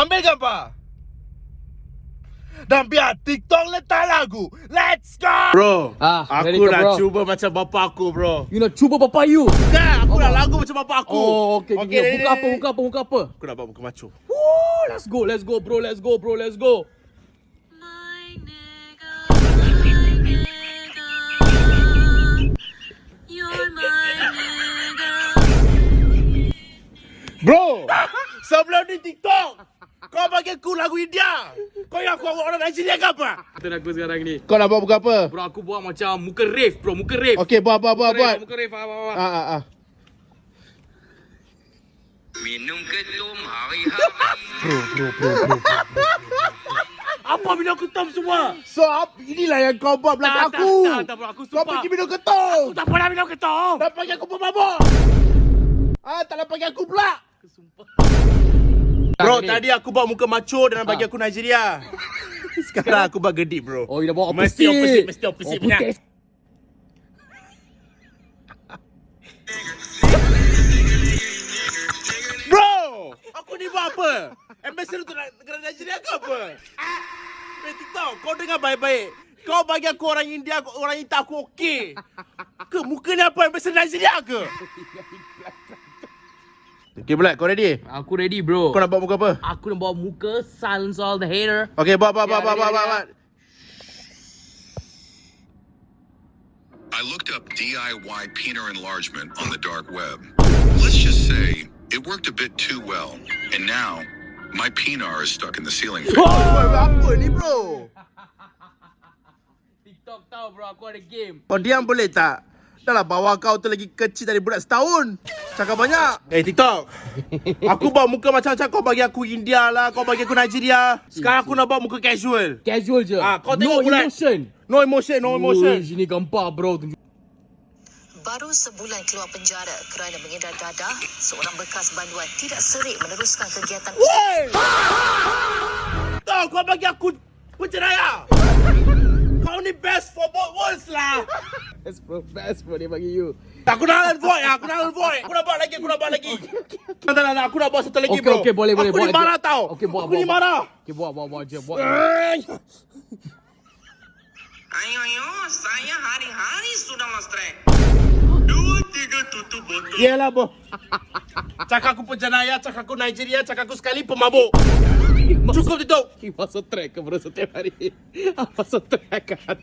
Ambil gambar. Dan biar TikTok letak lagu. Let's go! Bro, ready aku ke, nak bro? cuba macam bapak aku, bro. You nak cuba bapa you? Bukan, aku nak lagu macam bapak aku. Oh, okay. Okay, Muka apa? Aku nak buat muka macho. Woo, let's go, bro. Let's go. My nigga, you're my nigga. Bro, sebelum ni TikTok, kau bagi aku lagu India. Kau yang aku orang Nigeria ke apa? Itu aku sekarang ni. Kau nak buat muka apa? Bro, aku buat macam muka rave, bro. Muka rave. Okay, buat. Muka rave. Minum ketum hari-hari. Bro. Apa minum ketum semua? So, inilah yang kau buat belakang aku. Tak, bro. Aku Kau sumpah. pergi minum ketum. Tak pernah minum ketum. Dah panggil aku pemabuk. Tak nak panggil aku pula. Aku sumpah. Bro, tadi aku buat muka macho dan bagi aku Nigeria. Sekarang aku buat gedik, bro. Oh, you dah bawa Mesti opposite punya. Bro, aku ni buat apa? Ambassador untuk negara Nigeria ke apa? TikTok, kau dengar baik-baik. Kau bagi aku orang India, orang hitam aku okey. Ke muka ni apa? Ambassador Nigeria ke? Okay, Black, kau ready? Aku ready, bro. Kau nak buat muka apa? Aku nak bawa muka silence all the hater. Okay, buat. I looked up DIY penis enlargement on the dark web. Let's just say it worked a bit too well, and now my penis is stuck in the ceiling fan. Apa ni, bro? TikTok tahu, bro. Aku ada game. Kau diam boleh tak? Dah lah bawah kau tu lagi kecil dari budak setahun. Cakap banyak. TikTok. Aku buat muka macam-macam. Kau bagi aku India lah. Kau bagi aku Nigeria. Sekarang aku nak buat muka casual. Casual je. Kau tengok bulan. No emotion. Uish, ini gampang, bro. Baru sebulan keluar penjara kerana mengedar dadah, seorang bekas banduan tidak serik meneruskan kegiatan. Tahu kau bagi aku penceraya. Kau ni best for both worlds lah. Best bro, dia bagi you. Aku nak void. Aku nak buat lagi. Tak, aku nak buat satu lagi, bro. Okay, boleh. Aku ni marah tau. Okay, buat. Aku ni marah. Okay, buat je. Ayo, saya hari-hari sudah mastrek. 2-3 tutup botol. Yelah, bro. Cakap aku penjenayah, cakap aku Nigeria, cakap aku sekali pemabuk. Cukup tutup. Masuk track ke bro setiap hari. Masuk track kan.